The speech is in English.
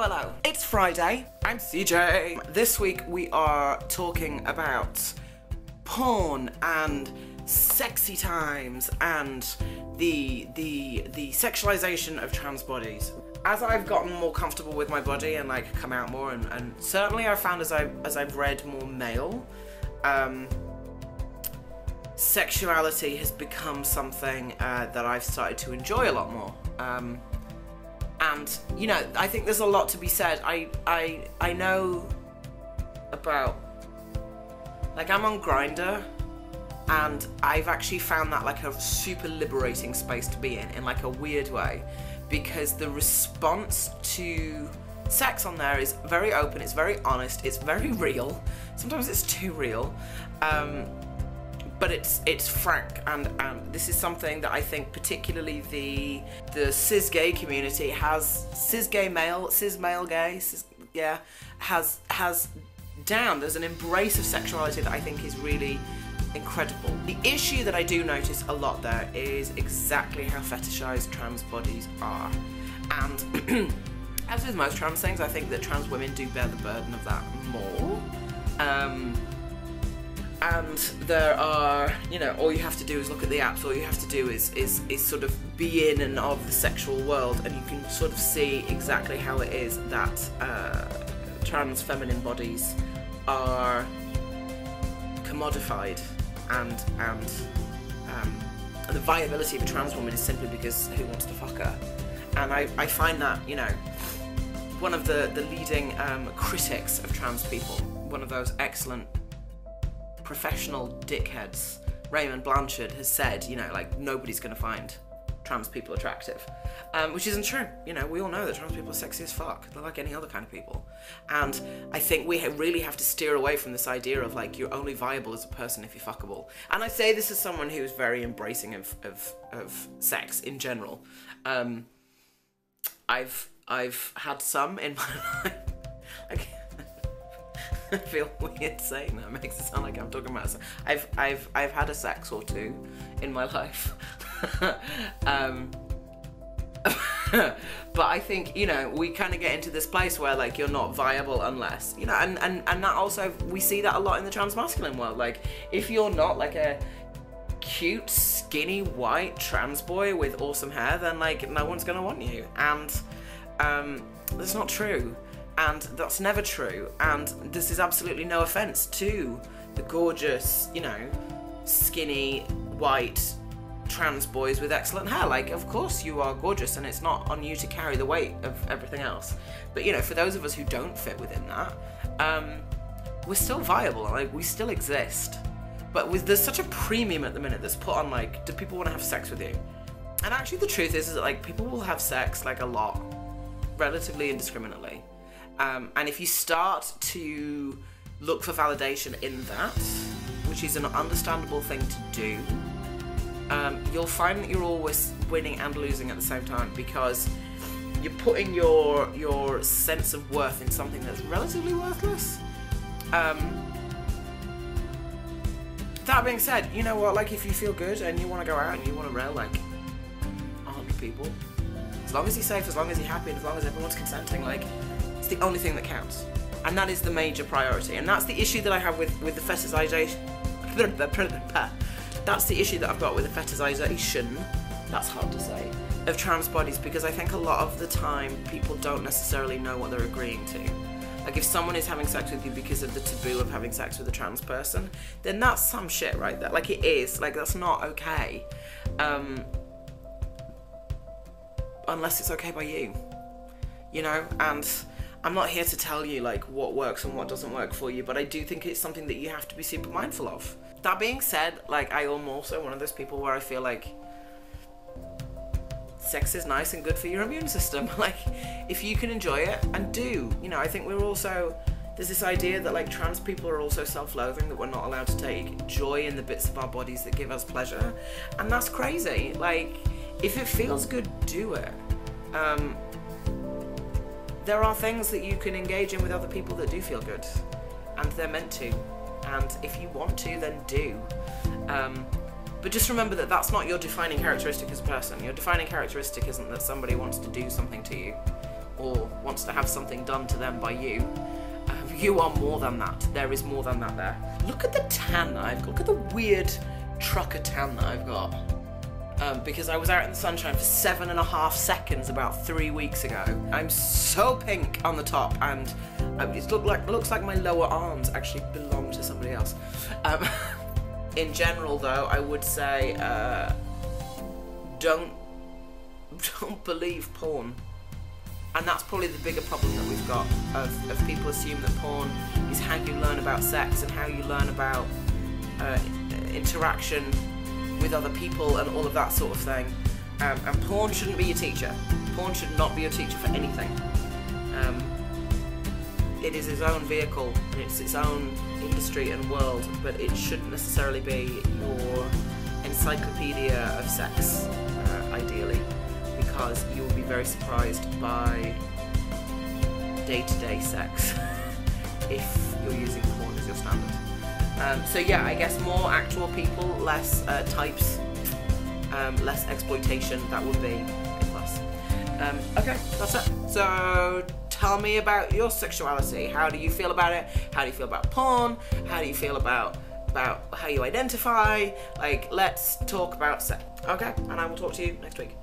hello. It's Friday. I'm CJ. This week we are talking about porn and sexy times and the sexualization of trans bodies. As I've gotten more comfortable with my body and like come out more, and certainly I've found as I've read more male, sexuality has become something that I've started to enjoy a lot more. And you know, I think there's a lot to be said. I know about, like, I'm on Grindr, and I've actually found that like a super liberating space to be in like a weird way, because the response to sex on there is very open, it's very honest, it's very real. Sometimes it's too real, but it's frank, and this is something that I think particularly the cis gay community has, cis male gay, has down. There's an embrace of sexuality that I think is really incredible. The issue that I do notice a lot there is exactly how fetishized trans bodies are, and as with most trans things, I think that trans women do bear the burden of that more. And there are, you know, all you have to do is look at the apps, all you have to do is sort of be in and of the sexual world, and you can sort of see exactly how it is that trans feminine bodies are commodified, and the viability of a trans woman is simply because who wants to fuck her. And I find that, you know, one of the leading critics of trans people, one of those excellent professional dickheads, Raymond Blanchard, has said, you know, like, nobody's gonna find trans people attractive, which isn't true. You know, we all know that trans people are sexy as fuck. They're like any other kind of people, and I think we really have to steer away from this idea of like you're only viable as a person if you're fuckable. And I say this as someone who's very embracing of sex in general. I've had some in my life. Like, I feel weird saying that. It makes it sound like I'm talking about. I've had a sex or two in my life, but I think, you know, we kind of get into this place where like you're not viable unless, you know, and that also, we see that a lot in the trans masculine world. Like, if you're not like a cute, skinny, white trans boy with awesome hair, then like no one's gonna want you, and that's not true. And that's never true, and this is absolutely no offense to the gorgeous, you know, skinny, white, trans boys with excellent hair. Like, of course you are gorgeous, and it's not on you to carry the weight of everything else. But, you know, for those of us who don't fit within that, we're still viable, like, we still exist. But there's such a premium at the minute that's put on, like, do people want to have sex with you? And actually the truth is that, like, people will have sex, like, a lot, relatively indiscriminately. And if you start to look for validation in that, which is an understandable thing to do, you'll find that you're always winning and losing at the same time, because you're putting your sense of worth in something that's relatively worthless. That being said, you know what, like, if you feel good and you want to go out and you want to rail like 100 people, as long as you're safe, as long as you're happy, and as long as everyone's consenting, like, it's the only thing that counts, and that is the major priority. And that's the issue that I have with the fetishization. That's the issue that I've got with the fetishization, that's hard to say, of trans bodies, because I think a lot of the time people don't necessarily know what they're agreeing to. Like, if someone is having sex with you because of the taboo of having sex with a trans person, then that's some shit right there. Like, it is, like, that's not okay, unless it's okay by you, you know. And I'm not here to tell you like what works and what doesn't work for you, but I do think it's something that you have to be super mindful of. That being said, like, I am also one of those people where I feel like sex is nice and good for your immune system. Like, if you can enjoy it, and do, you know, I think we're also, there's this idea that like trans people are also self-loathing, that we're not allowed to take joy in the bits of our bodies that give us pleasure, and that's crazy. Like, if it feels good, do it. There are things that you can engage in with other people that do feel good, and they're meant to, and if you want to, then do. But just remember that that's not your defining characteristic as a person. Your defining characteristic isn't that somebody wants to do something to you. or wants to have something done to them by you, you are more than that. There is more than that there. Look at the tan that I've got. Look at the weird trucker tan that I've got. Because I was out in the sunshine for 7.5 seconds about 3 weeks ago. I'm so pink on the top, and it looks like my lower arms actually belong to somebody else. In general, though, I would say don't believe porn. And that's probably the bigger problem that we've got, of people assume that porn is how you learn about sex and how you learn about interaction with other people and all of that sort of thing. And porn shouldn't be your teacher. Porn should not be your teacher for anything. It is its own vehicle and it's its own industry and world, but it shouldn't necessarily be your encyclopedia of sex, ideally. Because you will be very surprised by day-to-day sex if you're using porn as your standard. So yeah, I guess more actual people, less types, less exploitation. That would be a plus. Okay, that's it. So tell me about your sexuality. How do you feel about it? How do you feel about porn? How do you feel about how you identify? Like, let's talk about sex. Okay, and I will talk to you next week.